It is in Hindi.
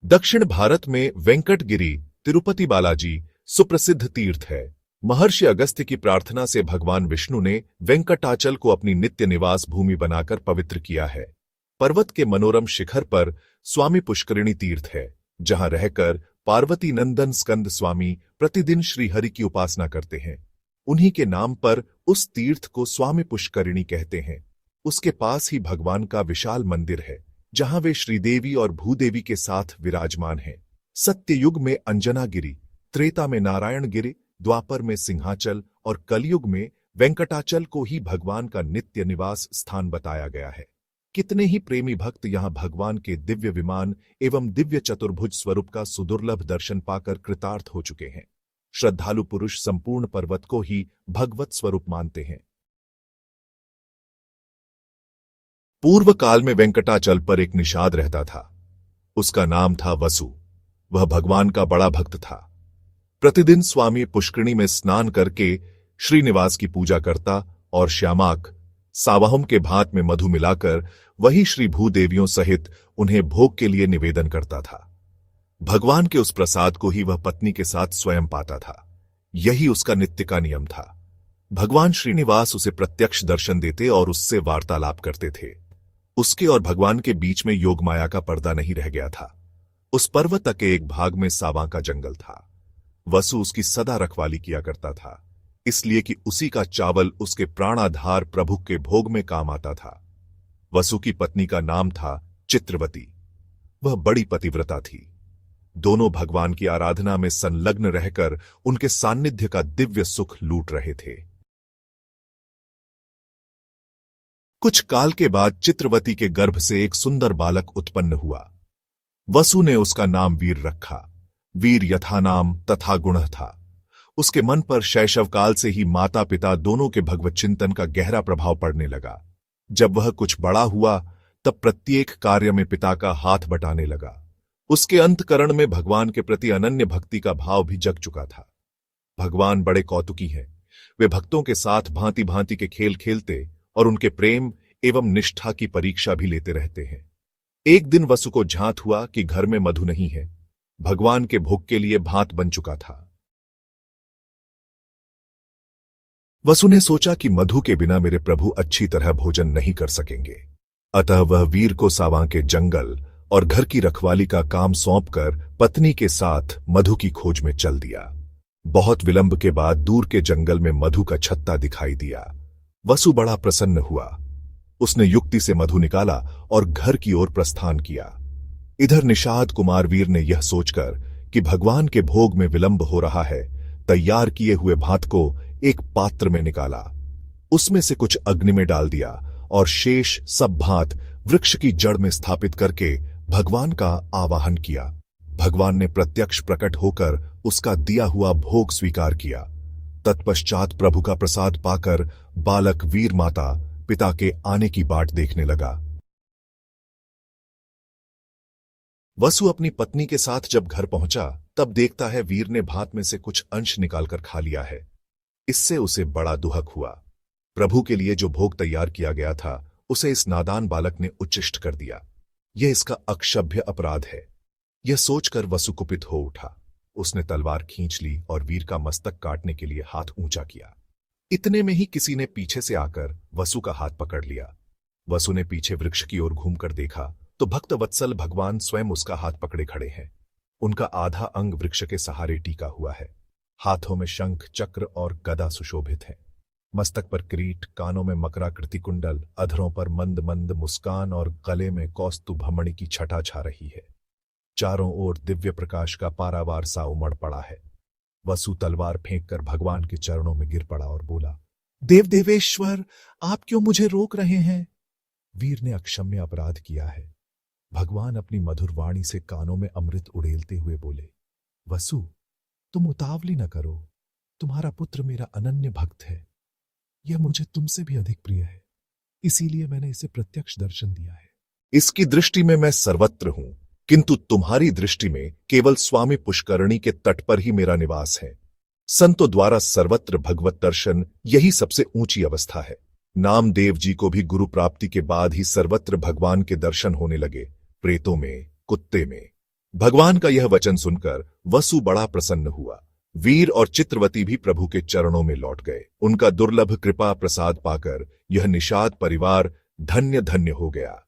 दक्षिण भारत में वेंकटगिरी तिरुपति बालाजी सुप्रसिद्ध तीर्थ है। महर्षि अगस्त्य की प्रार्थना से भगवान विष्णु ने वेंकटाचल को अपनी नित्य निवास भूमि बनाकर पवित्र किया है। पर्वत के मनोरम शिखर पर स्वामी पुष्करिणी तीर्थ है, जहां रहकर पार्वती नंदन स्कंद स्वामी प्रतिदिन श्रीहरि की उपासना करते हैं। उन्हीं के नाम पर उस तीर्थ को स्वामी पुष्करिणी कहते हैं। उसके पास ही भगवान का विशाल मंदिर है, जहां वे श्रीदेवी और भूदेवी के साथ विराजमान हैं। सत्ययुग में अंजनागिरी, त्रेता में नारायणगिरी, द्वापर में सिंहाचल और कलयुग में वेंकटाचल को ही भगवान का नित्य निवास स्थान बताया गया है। कितने ही प्रेमी भक्त यहां भगवान के दिव्य विमान एवं दिव्य चतुर्भुज स्वरूप का सुदुर्लभ दर्शन पाकर कृतार्थ हो चुके हैं। श्रद्धालु पुरुष संपूर्ण पर्वत को ही भगवत स्वरूप मानते हैं। पूर्व काल में वेंकटाचल पर एक निषाद रहता था। उसका नाम था वसु। वह भगवान का बड़ा भक्त था। प्रतिदिन स्वामी पुष्करिणी में स्नान करके श्रीनिवास की पूजा करता और श्यामाक सावाहुम के भात में मधु मिलाकर वही श्री भूदेवियों सहित उन्हें भोग के लिए निवेदन करता था। भगवान के उस प्रसाद को ही वह पत्नी के साथ स्वयं पाता था। यही उसका नित्य का नियम था। भगवान श्रीनिवास उसे प्रत्यक्ष दर्शन देते और उससे वार्तालाप करते थे। उसके और भगवान के बीच में योगमाया का पर्दा नहीं रह गया था। उस पर्वत के एक भाग में सावां का जंगल था। वसु उसकी सदा रखवाली किया करता था, इसलिए कि उसी का चावल उसके प्राणाधार प्रभु के भोग में काम आता था। वसु की पत्नी का नाम था चित्रवती। वह बड़ी पतिव्रता थी। दोनों भगवान की आराधना में संलग्न रहकर उनके सान्निध्य का दिव्य सुख लूट रहे थे। कुछ काल के बाद चित्रवती के गर्भ से एक सुंदर बालक उत्पन्न हुआ। वसु ने उसका नाम वीर रखा। वीर यथा नाम तथा गुण था। उसके मन पर शैशव काल से ही माता पिता दोनों के भगवत चिंतन का गहरा प्रभाव पड़ने लगा। जब वह कुछ बड़ा हुआ तब प्रत्येक कार्य में पिता का हाथ बटाने लगा। उसके अंतकरण में भगवान के प्रति अनन्य भक्ति का भाव भी जग चुका था। भगवान बड़े कौतुकी हैं। वे भक्तों के साथ भांति भांति के खेल खेलते और उनके प्रेम एवं निष्ठा की परीक्षा भी लेते रहते हैं। एक दिन वसु को झांत हुआ कि घर में मधु नहीं है। भगवान के भोग के लिए भात बन चुका था। वसु ने सोचा कि मधु के बिना मेरे प्रभु अच्छी तरह भोजन नहीं कर सकेंगे। अतः वह वीर को सावां के जंगल और घर की रखवाली का काम सौंपकर पत्नी के साथ मधु की खोज में चल दिया। बहुत विलंब के बाद दूर के जंगल में मधु का छत्ता दिखाई दिया। वसु बड़ा प्रसन्न हुआ। उसने युक्ति से मधु निकाला और घर की ओर प्रस्थान किया। इधर निषाद कुमार वीर ने यह सोचकर कि भगवान के भोग में विलंब हो रहा है, तैयार किए हुए भात को एक पात्र में निकाला। उसमें से कुछ अग्नि में डाल दिया और शेष सब भात वृक्ष की जड़ में स्थापित करके भगवान का आवाहन किया। भगवान ने प्रत्यक्ष प्रकट होकर उसका दिया हुआ भोग स्वीकार किया। तत्पश्चात प्रभु का प्रसाद पाकर बालक वीर माता पिता के आने की बाट देखने लगा। वसु अपनी पत्नी के साथ जब घर पहुंचा तब देखता है वीर ने भात में से कुछ अंश निकालकर खा लिया है। इससे उसे बड़ा दुहक हुआ। प्रभु के लिए जो भोग तैयार किया गया था उसे इस नादान बालक ने उच्छिष्ट कर दिया। यह इसका अक्षभ्य अपराध है। यह सोचकर वसु कुपित हो उठा। उसने तलवार खींच ली और वीर का मस्तक काटने के लिए हाथ ऊंचा किया। इतने में ही किसी ने पीछे से आकर वसु का हाथ पकड़ लिया। वसु ने पीछे वृक्ष की ओर घूमकर देखा तो भक्त वत्सल भगवान स्वयं उसका हाथ पकड़े खड़े हैं। उनका आधा अंग वृक्ष के सहारे टीका हुआ है। हाथों में शंख चक्र और गदा सुशोभित है। मस्तक पर किरीट, कानों में मकराकृति कुंडल, अधरों पर मंद मंद मुस्कान और गले में कौस्तुभमणि की छटा छा रही है। चारों ओर दिव्य प्रकाश का पारावार सा उमड़ पड़ा है। वसु तलवार फेंककर भगवान के चरणों में गिर पड़ा और बोला, देव देवेश्वर, आप क्यों मुझे रोक रहे हैं? वीर ने अक्षम्य अपराध किया है। भगवान अपनी मधुर वाणी से कानों में अमृत उड़ेलते हुए बोले, वसु, तुम उतावली न करो। तुम्हारा पुत्र मेरा अनन्य भक्त है। यह मुझे तुमसे भी अधिक प्रिय है, इसीलिए मैंने इसे प्रत्यक्ष दर्शन दिया है। इसकी दृष्टि में मैं सर्वत्र हूं, किंतु तुम्हारी दृष्टि में केवल स्वामी पुष्करिणी के तट पर ही मेरा निवास है। संतों द्वारा सर्वत्र भगवत दर्शन यही सबसे ऊंची अवस्था है। नामदेव जी को भी गुरु प्राप्ति के बाद ही सर्वत्र भगवान के दर्शन होने लगे। प्रेतों में, कुत्ते में, भगवान का यह वचन सुनकर वसु बड़ा प्रसन्न हुआ। वीर और चित्रवती भी प्रभु के चरणों में लौट गए। उनका दुर्लभ कृपा प्रसाद पाकर यह निषाद परिवार धन्य धन्य हो गया।